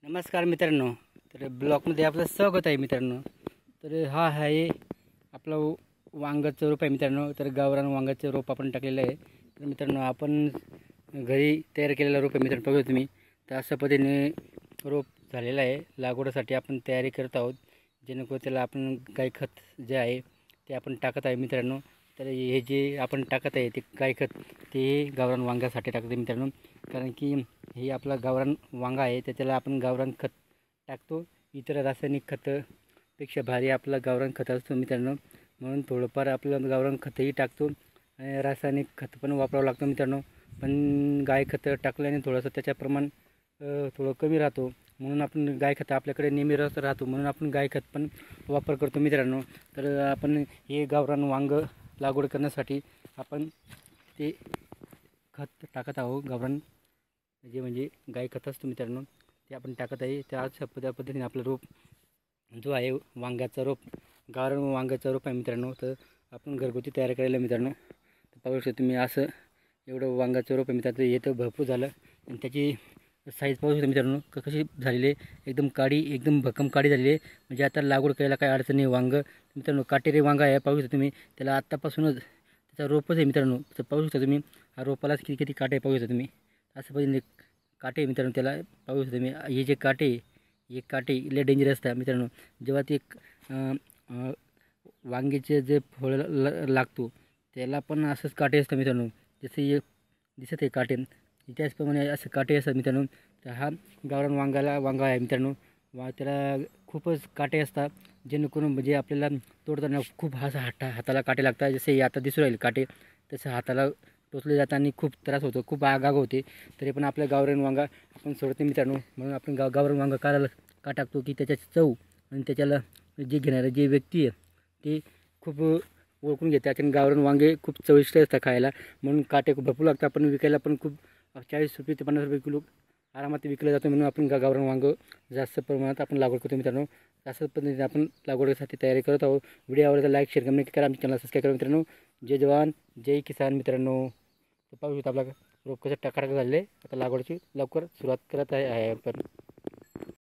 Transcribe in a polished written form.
नमस्कार मित्रांनो. तर ब्लॉगमध्ये आपलं स्वागत आहे मित्रांनो. तर हा आहे आपला वांगाचं रोप आहे मित्रांनो. तर गावरान वांगाचं रोप आपण टाकलेलं आहे. तर मित्रांनो आपण घरी तयार केलेला रोप आहे मित्रांनो. बघा तुम्ही, तर अशा पद्धतीने रोप झालेलं आहे. लागवडीसाठी आपण तयारी करत आहोत, जेणेकरून त्याला आपण गाय खत जे आहे ते आपण टाकत आहे मित्रांनो. तर हे जे आपण टाकत आहे ते गाय खत ते गावरान वांग्यासाठी टाकते मित्रांनो. कारण की हे आपला गावरान वांगा आहे, त्याच्याला आपण गावरान खत टाकतो. इतर रासायनिक खतापेक्षा भारी आपला गावरान खत असतो मित्रांनो. म्हणून थोडंफार आपलं गावरान खतही टाकतो आणि रासायनिक खत पण वापरावं लागतं मित्रांनो. पण गाय खत टाकल्याने थोडंसं त्याचं प्रमाण थोडं कमी राहतो. म्हणून आपण गाय खत आपल्याकडे नेहमी राहतो, म्हणून आपण गाय खत पण वापर करतो मित्रांनो. तर आपण हे गावरान वांग लागवड करण्यासाठी आपण ते खत टाकत आहोत. गावरान म्हणजे गाय खत असतो मित्रांनो, ते आपण टाकत आहे. त्या पद्धतीने आपलं रोप जो आहे वांग्याचा रोप, गावरान वांग्याचा रोप आहे मित्रांनो. तर आपण घरगुती तयार करायला मित्रांनो. तर पाहू शकतो तुम्ही, असं एवढं वांग्याचं रोप आहे मित्रांनो. हे तर भरपूर झालं आणि त्याची साईज पाहू शकतो मित्रांनो कशी झालेली आहे. एकदम काळी, एकदम भक्कम काळी झालेली आहे. म्हणजे आता लागवड करायला काही अडचण नाही. वांग मित्रांनो काटेरी वांगा आहे. पाहू शकतो तुम्ही, त्याला आत्तापासूनच त्याचा रोपच आहे मित्रांनो. तर पाहू शकता तुम्ही, हा रोपालाच किती किती काटे पाहू शकता तुम्ही. असं पद्धतीने काटे मित्रांनो त्याला पाहू शकता तुम्ही. हे काटे लय डेंजरस असतात मित्रांनो. जेव्हा ते वांग्याचे जे फळ लागतो त्याला पण असंच काटे असतात मित्रांनो. जसे हे दिसत आहे काटे, त्याचप्रमाणे असे काटे असतात मित्रांनो. तर हा गावरान वांगा आहे मित्रांनो. त्याला खूपच काटे असतात, जेणेकरून म्हणजे आपल्याला तोडताना खूप हाताला काटे लागतात. जसे आता दिसू राहील काटे, तसं हाताला टोचले जातात आणि खूप त्रास होतो, खूप आग होते. तरी पण आपल्या गावरान वांगा आपण सोडते मित्रांनो. म्हणून आपण गावरान वांगा का टाकतो की त्याच्याची चव आणि त्याच्याला जे घेणारे जे व्यक्ती आहे ते खूप ओळखून घेतात. आणि गावरान वांगे खूप चविष्ट असतात खायला, म्हणून काटे भरपूर लागतात. पण विकायला पण खूप 40 रुपये ते 50 रुपये किलो आरामात विकलं जातं. म्हणून आपण गावरान वांगं जास्त प्रमाणात आपण लागवड करतो मित्रांनो. अशाच पद्धतीने आपण लागवडीसाठी तयारी करत आहोत. व्हिडिओ आवडला लाईक शेअर कमेंट करा. आमच्या चॅनल सबस्क्राईब करा मित्रांनो. जय जवान जय किसान मित्रांनो. तर पाहू शकता आपला रोप कसं टाकाटाक झालेलं आहे. आता लागवडीची लवकर सुरुवात करत आहे आपण.